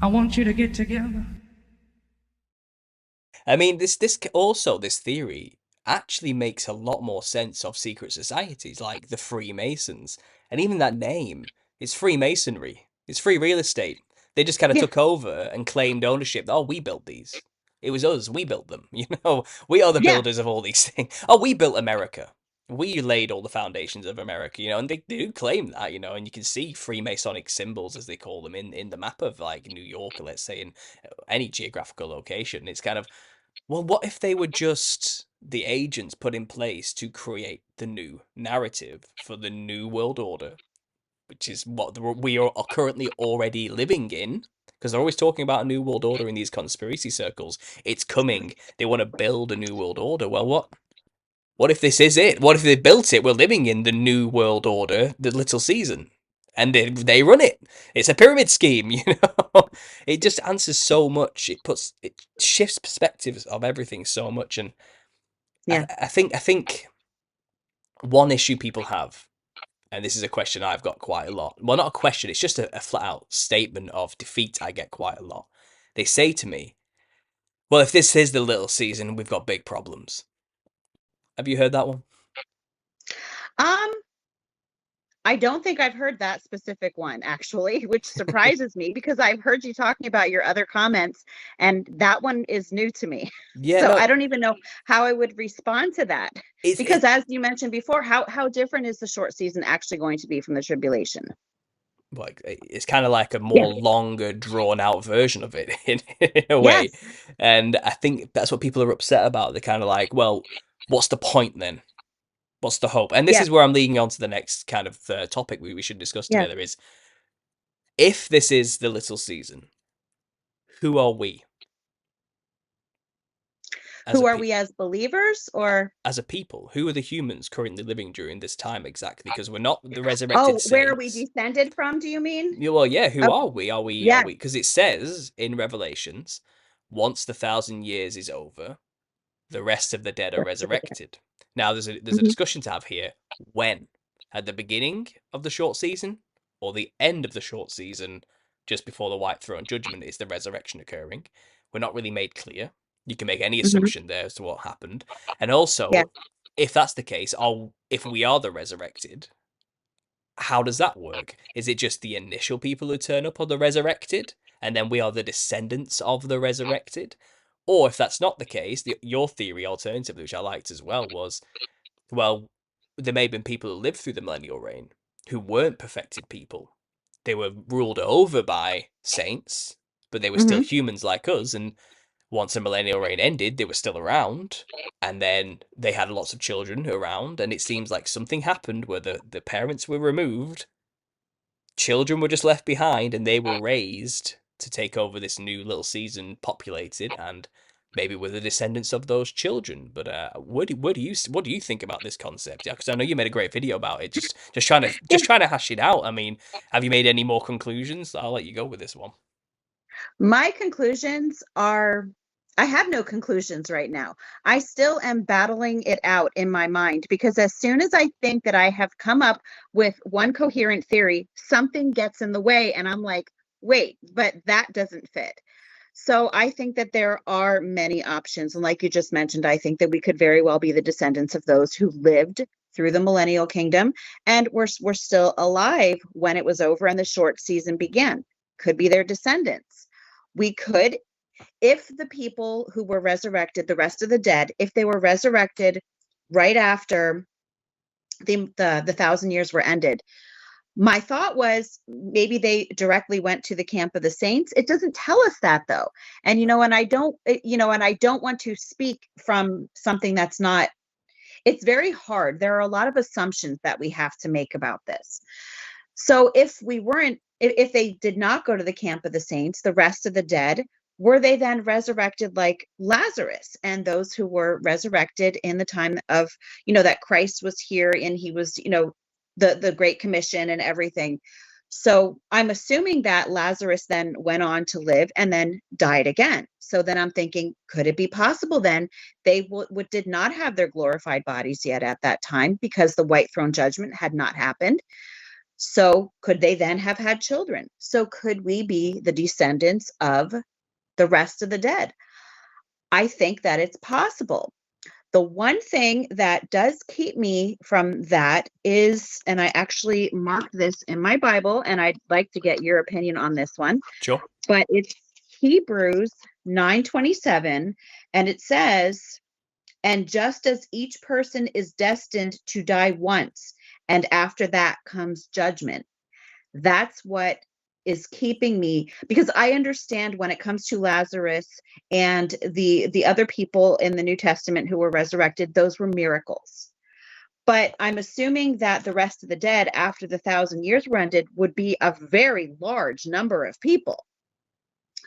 I want you to get together. I mean, this theory actually makes a lot more sense of secret societies like the Freemasons, and even that name is Freemasonry. It's free real estate. They just kind of Yeah, took over and claimed ownership. Oh, we built these. It was us. We built them. We are the yeah, builders of all these things. Oh, we built America. We laid all the foundations of America, and they do claim that, and you can see Freemasonic symbols, as they call them, in the map of like New York, let's say, in any geographical location. It's kind of, well, what if they were just the agents put in place to create the new narrative for the new world order, which is what we are currently already living in? Because they're always talking about a new world order in these conspiracy circles. It's coming. They want to build a new world order. Well, what? What if this is it? What if they built it? We're living in the new world order, the Little Season, and they run it. It's a pyramid scheme, It just answers so much. It shifts perspectives of everything so much, and yeah. I think one issue people have, and this is a question I've got quite a lot. Well, not a question. It's just a flat out statement of defeat. I get quite a lot. They say to me, "Well, if this is the Little Season, we've got big problems." Have you heard that one? Um, I don't think I've heard that specific one actually, which surprises me because I've heard you talking about your other comments, and that one is new to me. Yeah, So no, I don't even know how I would respond to that. it's Because it, as you mentioned before, how different is the short season actually going to be from the tribulation? like it's kind of like a Yeah. more longer drawn out version of it in a way, Yes. and I think that's what people are upset about. They're kind of like, well, what's the point then? What's the hope? And this Yeah. is where I'm leading on to the next kind of topic we should discuss Yeah. together is, if this is the Little Season, who are we as a Who are we as believers or as a people? Who are the humans currently living during this time exactly? Because we're not the resurrected oh, where are we saints. descended from, do you mean? Yeah, well, yeah, who Okay. are we? Are Yeah. we? Because it says in Revelations, once the 1,000 years is over, the rest of the dead are Rest of the day. resurrected. Now, there's a Mhm. discussion to have here. When? At the beginning of the short season, or the end of the short season, just before the White Throne Judgment, is the resurrection occurring? We're not really made clear. You can make any Mhm. assumption there as to what happened, and Yeah. also, if that's the case, if we are the resurrected, how does that work? Is it just the initial people who turn up are the resurrected, and then we are the descendants of the resurrected? Or if that's not the case, your theory, alternatively, which I liked as well, was, well, there may have been people who lived through the millennial reign who weren't perfected people. They were ruled over by saints, but they were still Mhm. humans like us, and once the millennial reign ended, they were still around, and then they had lots of children around, and it seems like something happened where the parents were removed, children were just left behind, and they were raised to take over this new little season populated, and maybe we're the descendants of those children. But what do you think about this concept? Yeah, because I know you made a great video about it. Yeah. Just trying to hash it out. I mean, have you made any more conclusions? I'll let you go with this one. My conclusions are I have no conclusions right now. I still am battling it out in my mind because as soon as I think that I have come up with one coherent theory, something gets in the way and I'm like, wait, but that doesn't fit. So I think that there are many options. And like you just mentioned, I think that we could very well be the descendants of those who lived through the millennial kingdom and were still alive when it was over and the short season began. Could be their descendants. We could, if the people who were resurrected, the rest of the dead, if they were resurrected right after the 1,000 years were ended, my thought was maybe they directly went to the camp of the saints. It doesn't tell us that though. And and I don't want to speak from something that's not, it's very hard. There are a lot of assumptions that we have to make about this. So if we weren't, if they did not go to the camp of the saints, the rest of the dead, were they then resurrected like Lazarus and those who were resurrected in the time of, that Christ was here and he was, the Great Commission and everything. So I'm assuming that Lazarus then went on to live and then died again. So then I'm thinking, could it be possible then they did not have their glorified bodies yet at that time because the white throne judgment had not happened? So could they then have had children? So could we be the descendants of the rest of the dead? I think that it's possible. The one thing that does keep me from that is, and I actually marked this in my Bible, and I'd like to get your opinion on this one, Sure. but it's Hebrews 9:27, and it says, and just as each person is destined to die once, and after that comes judgment. That's what is keeping me, because I understand when it comes to Lazarus and the other people in the New Testament who were resurrected, those were miracles. But I'm assuming that the rest of the dead after the 1,000 years were ended would be a very large number of people.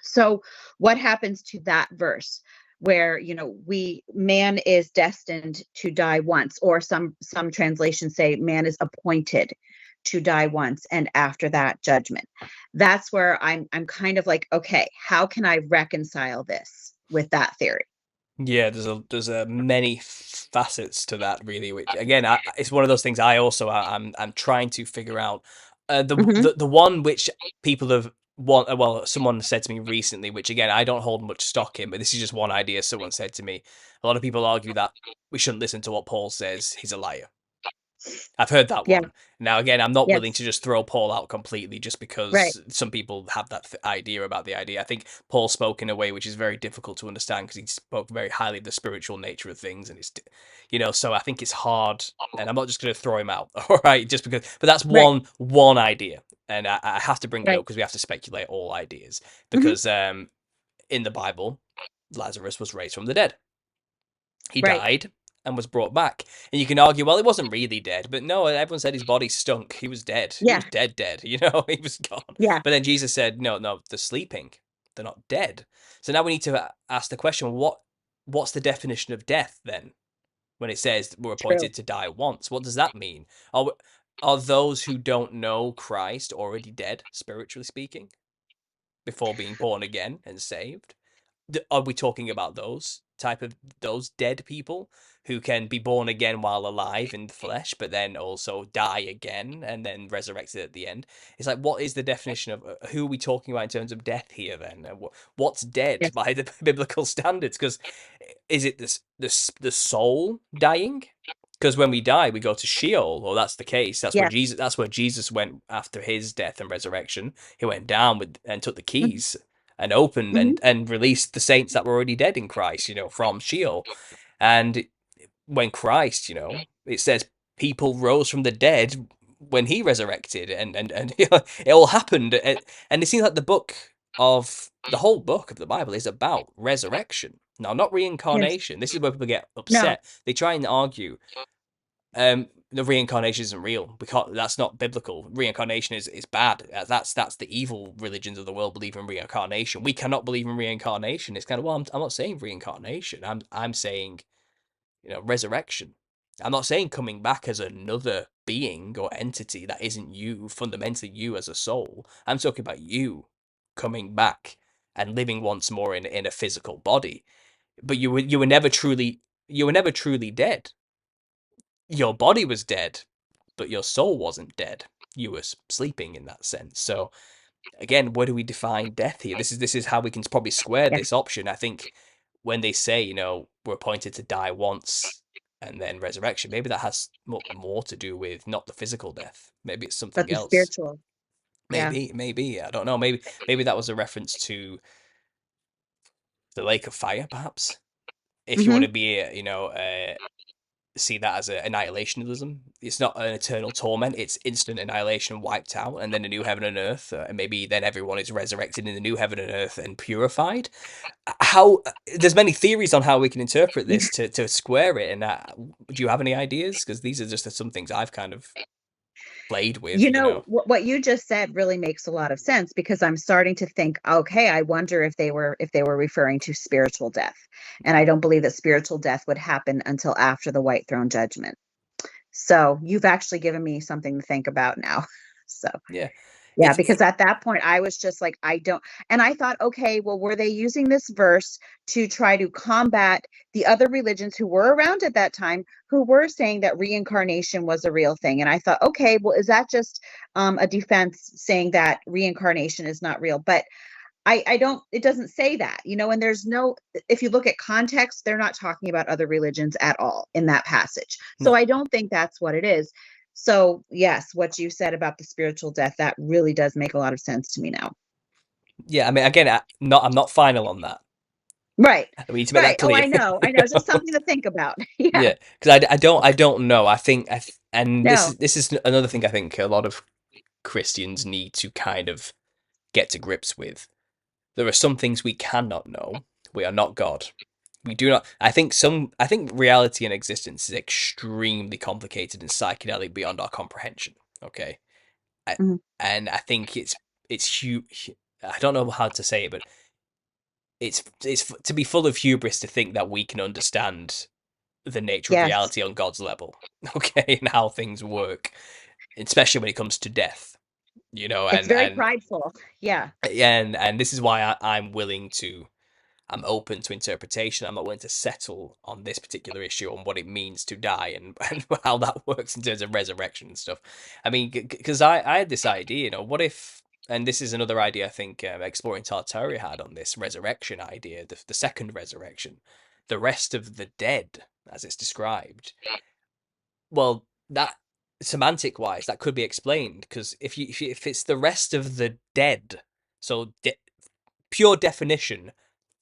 So what happens to that verse where, man is destined to die once, or some translations say man is appointed to die once, and after that judgment? That's where I'm kind of like, okay, how can I reconcile this with that theory? Yeah, there's a many facets to that, really, which again, it's one of those things I'm trying to figure out. Hmm. The one which people have well, someone said to me recently, which again I don't hold much stock in, but this is just one idea someone said to me. A lot of people argue that we shouldn't listen to what Paul says; he's a liar. I've heard that Yeah. one. Now, again, I'm not willing Yes. to just throw Paul out completely just Right. because some people have that idea about the idea. I think Paul spoke in a way which is very difficult to understand because he spoke very highly of the spiritual nature of things, and so I think it's hard. And I'm not just going to throw him out, all right? Just because, but that's Right. one idea, and I have to bring it up Right. because we have to speculate all ideas Hmm. because in the Bible, Lazarus was raised from the dead. He Right. died and was brought back. And you can argue, well, he wasn't really dead, but no, everyone said his body stunk. He was dead. He Yeah. was dead, he was gone. Yeah. But then Jesus said, no, no, they're sleeping. They're not dead. So now we need to ask the question, what's the definition of death then? When it says we're True. appointed to die once, what does that mean? Are those who don't know Christ already dead, spiritually speaking, before being born again and saved? Are we talking about those dead people who can be born again while alive in the flesh, but then also die again and then resurrected at the end? It's like, what is the definition of who are we talking about in terms of death here? Then what's dead Yes. by the biblical standards? Because is it the soul dying? Because when we die, we go to sheol, or that's the case. Yes. That's where Jesus went after his death and resurrection. He went down and took the Hmm. keys and opened Hmm. and released the saints that were already dead in Christ, from Sheol. And when Christ, it says people rose from the dead when he resurrected, and it all happened. And it seems like the whole book of the Bible is about resurrection. Now, not Yes. reincarnation. This is where people get No. upset. They try and argue the reincarnation isn't real. We can't. That's not biblical. Reincarnation is bad. That's the evil religions of the world believe in reincarnation. We cannot believe in reincarnation. It's kind of, well, I'm not saying reincarnation. I'm saying resurrection. I'm not saying coming back as another being or entity that isn't you, fundamentally you as a soul. I'm talking about you coming back and living once more in a physical body. But you were never truly dead. Your body was dead, but your soul wasn't dead. You were sleeping in that sense. So again, where do we define death here? This is how we can probably square Yeah. this option. I think when they say, we're appointed to die once and then resurrection, maybe that has more to do with not the physical death. Maybe it's But something the else. spiritual. Yeah. Maybe I don't know. Maybe that was a reference to the lake of fire, perhaps. If you want Hmm. to be, see that as annihilationism. It's not an eternal torment; it's instant annihilation, wiped out, and then a new heaven and earth. And maybe then everyone is resurrected in the new heaven and earth and purified. How there's many theories on how we can interpret this to square it. And do you have any ideas? Because these are just some things I've kind of played with. What you just said really makes a lot of sense, because I'm starting to think, okay, I wonder if they were referring to spiritual death. And I don't believe that spiritual death would happen until after the white throne judgment. So you've actually given me something to think about now. So Yeah. Yeah, because at that point I was just like, I don't, and I thought, okay, well, were they using this verse to try to combat the other religions who were around at that time who were saying that reincarnation was a real thing? And I thought, okay, well, is that just a defense saying that reincarnation is not real? But I don't, it doesn't say that, and there's no, if you look at context, they're not talking about other religions at all in that passage. So No. I don't think that's what it is. So yes, what you said about the spiritual death, that really does make a lot of sense to me now. Yeah, I mean, again, I'm not final on that. Right. We need to make Right. that Oh, clear. I know. Just something to think about. Yeah. Yeah, because I don't know. And this No. is another thing I think a lot of Christians need to kind of get to grips with. There are some things we cannot know. We are not God. We do not. I think reality and existence is extremely complicated and psychedelic beyond our comprehension. Okay, I, Mhm. and I think it's huge. I don't know how to say it, but it's to be full of hubris to think that we can understand the nature of Yes. reality on God's level, okay, and how things work, especially when it comes to death, It's very prideful. Yeah. and this is why I'm open to interpretation. I'm not willing to settle on this particular issue on what it means to die and how that works in terms of resurrection and stuff. I mean, because I had this idea, what if, and this is another idea I think Exploring Tartaria had on this resurrection idea, the second resurrection, the rest of the dead, as it's described. Well, that semantic wise, that could be explained because if it's the rest of the dead, so pure definition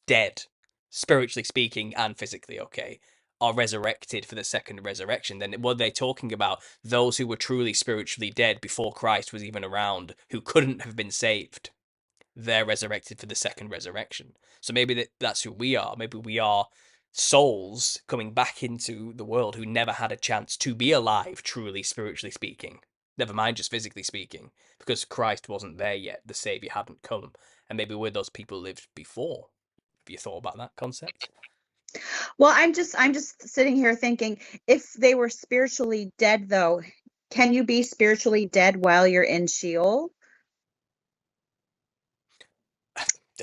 dead, spiritually speaking and physically, okay, are resurrected for the second resurrection, then what are they talking about? Those who were truly spiritually dead before Christ was even around, who couldn't have been saved. They're resurrected for the second resurrection. So maybe that's who we are. Maybe we are souls coming back into the world who never had a chance to be alive, truly spiritually speaking. Never mind just physically speaking, because Christ wasn't there yet. The Savior hadn't come. And maybe where those people lived before. Have you thought about that concept? Well, I'm just sitting here thinking, if they were spiritually dead, though, can you be spiritually dead while you're in sheol?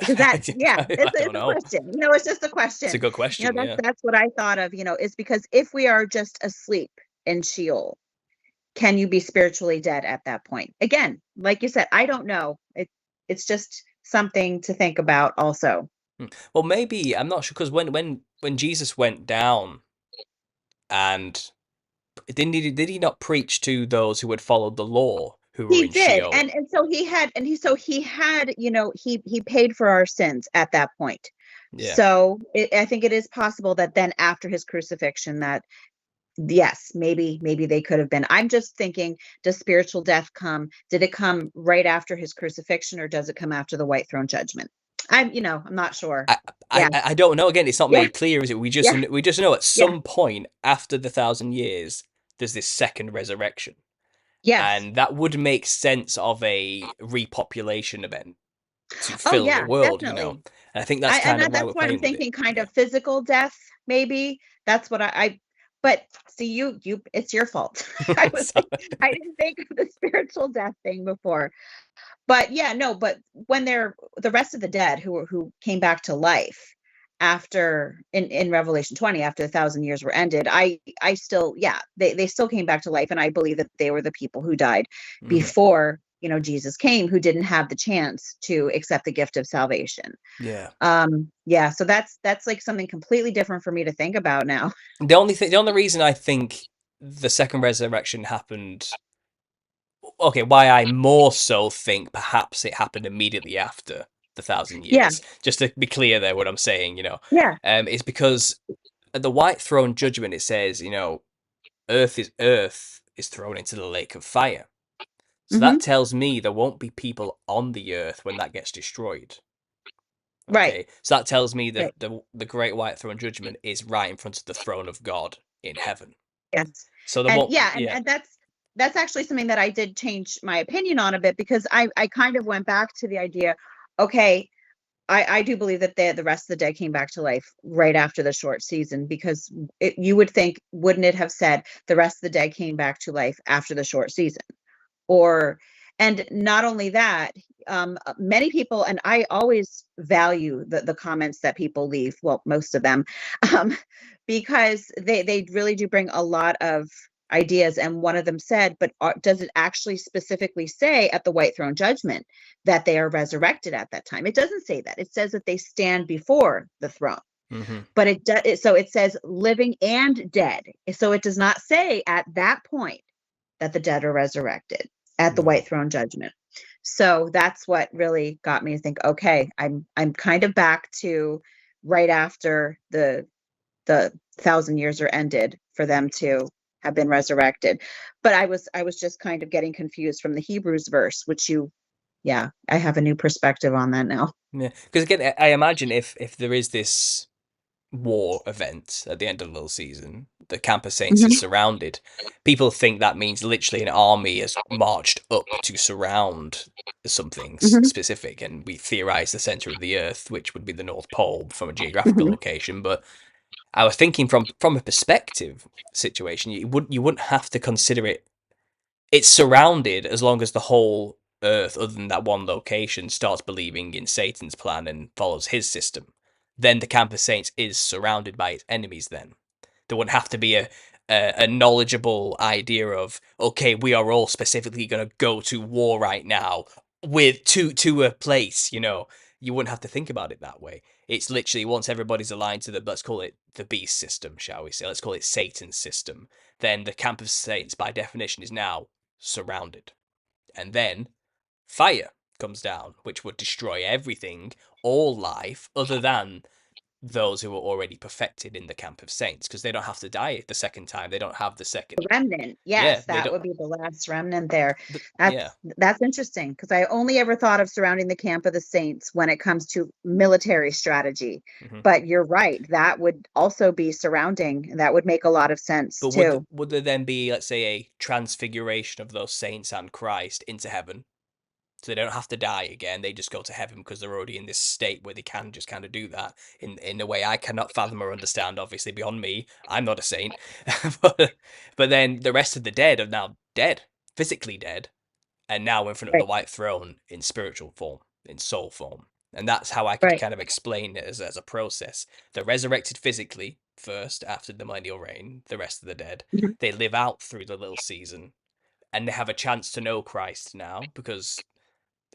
Because yeah, I don't it's a know. question. It's just a It's a question. good question, yeah. That's what I thought of. Is because if we are just asleep in sheol, can you be spiritually dead at that point? Again, like you said, I don't know. It's just something to think about also. Well, maybe I'm not sure because when Jesus went down and did he not preach to those who had followed the law who were He in did, Sheol? he had, he paid for our sins at that point. Yeah. So I think it is possible that then after his crucifixion, that yes, maybe they could have been. I'm just thinking, does spiritual death come? Did it come right after his crucifixion, or does it come after the white throne judgment? I'm not sure. I, Yeah, I don't know. Again, it's not yeah, made clear, is it? yeah, We just know at yeah. some point after the 1,000 years, there's this second resurrection, Yes. and that would make sense of a repopulation event to Oh fill the yeah, world, definitely. And I think that's kind of why That's we're why I'm playing with it. thinking kind Yeah. of physical death, maybe. That's what but see, it's your fault. So, I didn't think of the spiritual death thing before. But yeah, no, but when they're the rest of the dead who came back to life after in Revelation 20, after 1,000 years were ended, I still, yeah, they still came back to life, and I believe that they were the people who died mhm. before, Jesus came, who didn't have the chance to accept the gift of salvation. Yeah. Yeah, so that's like something completely different for me to think about now. The only reason I think the second resurrection happened, okay, why I more so think perhaps it happened immediately after the thousand Yeah, years. Just to be clear there, what I'm saying, yeah. is because at the white throne judgment it says, earth is thrown into the lake of fire. So that Hmm. tells me there won't be people on the earth when that gets destroyed. Right, Okay, so that tells me right. that the great white throne judgment is right in front of the throne of God in heaven. Yes. So there And won't, yeah, yeah, and that's actually something that I did change my opinion on a bit, because I kind of went back to the idea, okay, I do believe that the rest of the dead came back to life right after the short season, because you would think, wouldn't it have said the rest of the dead came back to life after the short season? Or And not only that, many people, and I always value the comments that people leave, well, most of them, um, because they really do bring a lot of ideas. And one of them said, but does it actually specifically say at the white throne judgment that they are resurrected at that time? It doesn't say that. It says that they stand before the throne. Mm-hmm. But so it says living and dead. So it does not say at that point that the dead are resurrected at the Right. white throne judgment. So that's what really got me to think, okay, I'm kind of back to right after the 1,000 years are ended for them to have been resurrected. But I was just kind of getting confused from the Hebrews verse, which yeah, I have a new perspective on that now. Yeah, because again, I imagine if there is this war event at the end of the little season, the camp of saints is Mhm, surrounded. People think that means literally an army has marched up to surround something mhm, specific, and we theorize the center of the Earth, which would be the North Pole from a geographical mhm. location. But I was thinking from a perspective situation, you wouldn't have to consider it. It's surrounded as long as the whole Earth, other than that one location, starts believing in Satan's plan and follows his system. Then the camp of saints is surrounded by its enemies. Then there wouldn't have to be a knowledgeable idea of, okay, we are all specifically going to go to war right now with to a place. You wouldn't have to think about it that way. It's literally once everybody's aligned to the, let's call it the beast system, shall we say? Let's call it Satan's system. Then the camp of saints, by definition, is now surrounded. And then fire comes down, which would destroy everything, all life, other than those who are already perfected in the camp of saints, because they don't have to die the second time. They don't have the second. Remnant. Yeah, Yes, they that don't. would be the last remnant there. Yeah. That's interesting because I only ever thought of surrounding the camp of the saints when it comes to military strategy. Hmm. But you're right, that would also be surrounding. That would make a lot of sense But would too. would there then be, let's say, a transfiguration of those saints and Christ into heaven? So they don't have to die again. They just go to heaven because they're already in this state where they can just kind of do that in a way I cannot fathom or understand. Obviously, beyond me, I'm not a saint. but then the rest of the dead are now dead, physically dead, and now in front of the Right, white throne in spiritual form, in soul form. And that's how I could right. kind of explain it as a process. They're resurrected physically first after the millennial reign. The rest of the dead, Mhm. they live out through the little season, and they have a chance to know Christ now because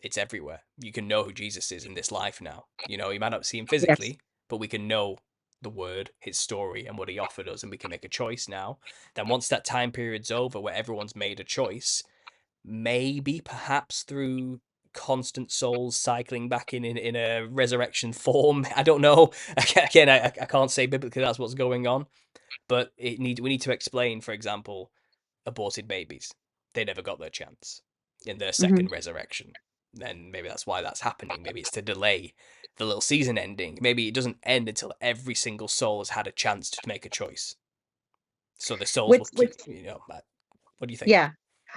it's everywhere. You can know who Jesus is in this life now. You might not see him Yes, physically, but we can know the word, his story, and what he offered us, and we can make a choice now. Then once that time period's over where everyone's made a choice, maybe perhaps through constant souls cycling back in a resurrection form. I don't know. Again, I can't say biblically that's what's going on, but we need to explain, for example, aborted babies. They never got their chance in their hmm second resurrection. And maybe that's why that's happening. Maybe it's to delay the little season ending. Maybe it doesn't end until every single soul has had a chance to make a choice. So the souls will which keep, what do you think? yeah.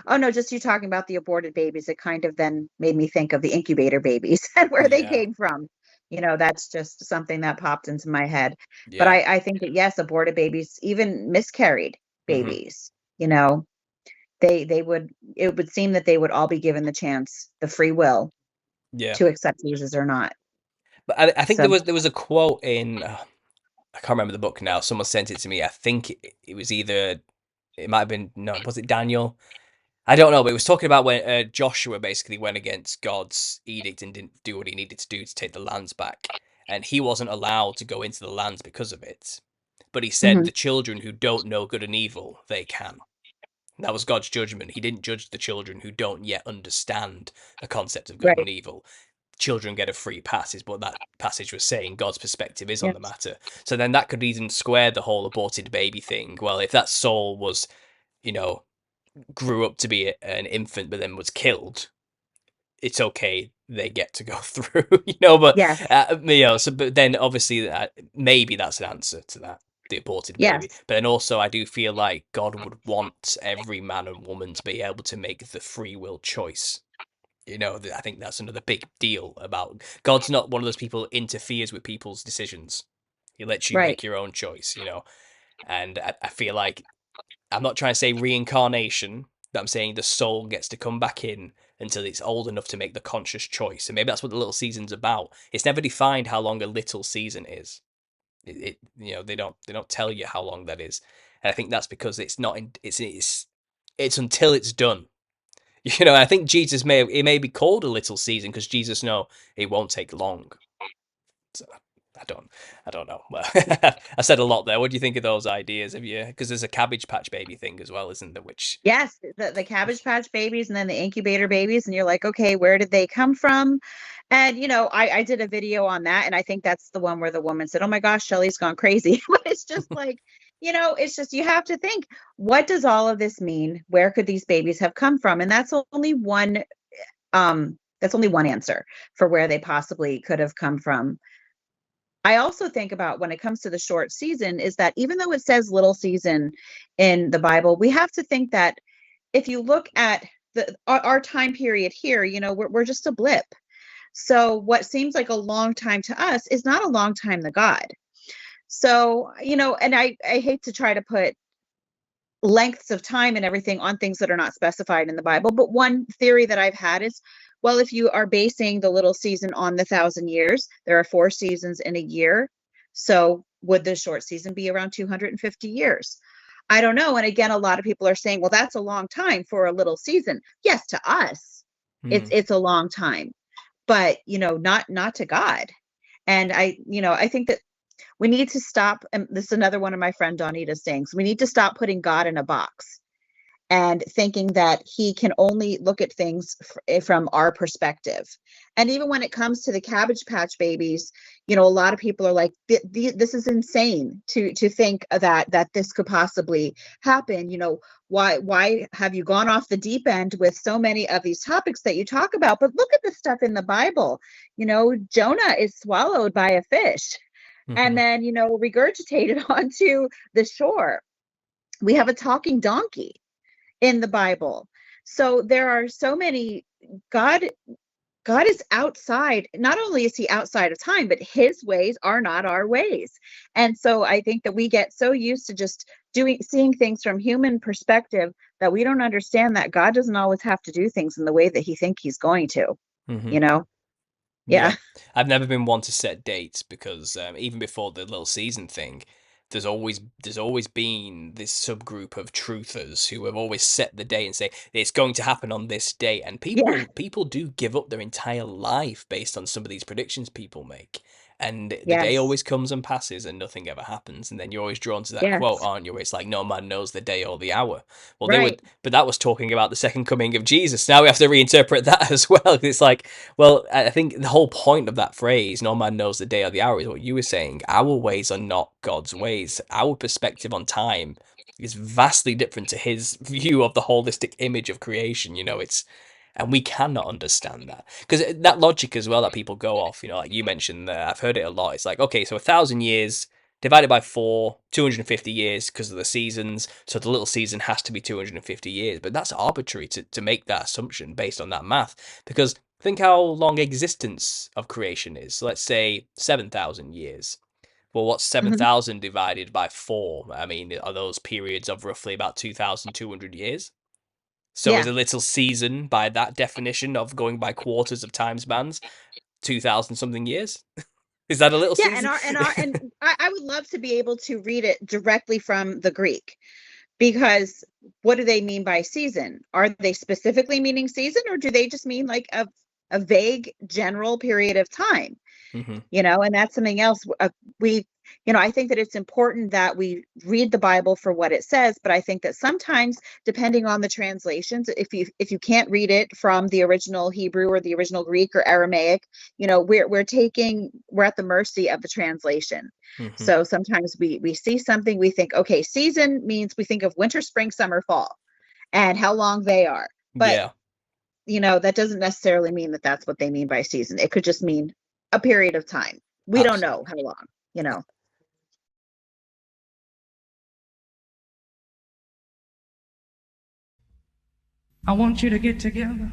Oh no, just you talking about the aborted babies, it kind of then made me think of the incubator babies and where they Yeah. came from. That's just something that popped into my head. But Yeah. I think that yes, aborted babies, even miscarried Hmm. babies, you know, they would it would seem that they would all be given the chance, the free will Yeah. to accept Jesus or not. But I think So there was a quote in I can't remember the book now. Someone sent it to me. I think it was either it might have been no, was it Daniel? I don't know, but it was talking about when Joshua basically went against God's edict and didn't do what he needed to do to take the lands back, and he wasn't allowed to go into the lands because of it. But he said mhm, the children who don't know good and evil, they can. That was God's judgment. He didn't judge the children who don't yet understand the concept of good and right. evil. Children get a free pass, is what that passage was saying. God's perspective is on the Yes. matter. So then that could even square the whole aborted baby thing. Well, if that soul was, you know, grew up to be an infant but then was killed, it's okay. They get to go through, But Yes. so but then obviously maybe that's an answer to that, the aborted baby. Yes. But then also I do feel like God would want every man and woman to be able to make the free will choice. I think that's another big deal about God's not one of those people who interferes with people's decisions. He lets you Right. make your own choice. And I feel like I'm not trying to say reincarnation, but I'm saying the soul gets to come back in until it's old enough to make the conscious choice. And maybe that's what the little season's about. It's never defined how long a little season is. They don't tell you how long that is. And I think that's because it's not in, it's until it's done. I think Jesus may be called a little season because Jesus know it won't take long. So I don't know. Well, I said a lot there. What do you think of those ideas? Have you? Because there's a Cabbage Patch Baby thing as well, isn't there? Which Yes, the Cabbage Patch babies and then the incubator babies, and you're like, okay, where did they come from? And I did a video on that, and I think that's the one where the woman said, "Oh my gosh, Shelley's gone crazy." But it's just like, it's just you have to think, what does all of this mean? Where could these babies have come from? And that's only one answer for where they possibly could have come from. I also think about when it comes to the short season is that even though it says little season in the Bible, we have to think that if you look at our time period here, we're just a blip. So what seems like a long time to us is not a long time to God. So, and I hate to try to put lengths of time and everything on things that are not specified in the Bible. But one theory that I've had is, well, if you are basing the little season on the 1,000 years, there are 4 seasons in a year. So would the short season be around 250 years? I don't know. And again, a lot of people are saying, well, that's a long time for a little season. Yes, to us, it's a long time, but not to God. And I think that we need to stop, and this is another one of my friend Donita's sayings, we need to stop putting God in a box and thinking that he can only look at things from our perspective. And even when it comes to the Cabbage Patch babies, a lot of people are like, this is insane to think that this could possibly happen. Why have you gone off the deep end with so many of these topics that you talk about? But look at the stuff in the Bible. Jonah is swallowed by a fish and then regurgitated onto the shore. We have a talking donkey in the Bible. So there are so many. God is outside. Not only is he outside of time, but his ways are not our ways. And so I think that we get so used to just seeing things from human perspective that we don't understand that God doesn't always have to do things in the way that he thinks he's going to. Yeah. Yeah. I've never been one to set dates because even before the little season thing, there's always been this subgroup of truthers who have always set the day and say it's going to happen on this day, and Yeah. people do give up their entire life based on some of these predictions people make. And the day Yes. always comes and passes and nothing ever happens. And then you're always drawn to that quote, Yes. aren't you? Where it's like, no man knows the day or the hour. Well, Right. but that was talking about the second coming of Jesus. Now we have to reinterpret that as well. It's like, well, I think the whole point of that phrase, no man knows the day or the hour, is what you were saying. Our ways are not God's ways. Our perspective on time is vastly different to his view of the holistic image of creation. And we cannot understand that because that logic as well that people go off, like you mentioned there, I've heard it a lot. It's like, okay, so 1,000 years divided by 4, 250 years because of the seasons. So the little season has to be 250 years, but that's arbitrary to make that assumption based on that math. Because think how long existence of creation is. So let's say 7,000 years. Well, what's Mhm. 7,000 divided by 4? I mean, are those periods of roughly about 2,200 years? So is Yeah. a little season, by that definition of going by quarters of time spans, 2,000 something years? Is that a little Yeah, and season? I would love to be able to read it directly from the Greek, because what do they mean by season? Are they specifically meaning season, or do they just mean like a vague general period of time? Hmm. And that's something else. We I think that it's important that we read the Bible for what it says, but I think that sometimes, depending on the translations, if you can't read it from the original Hebrew or the original Greek or Aramaic, we're at the mercy of the translation. Hmm. So sometimes we see something, we think, okay, season means we think of winter, spring, summer, fall, and how long they are. But Yeah, that doesn't necessarily mean that that's what they mean by season. It could just mean a period of time. We don't know absolutely. how long, you know. I want you to get together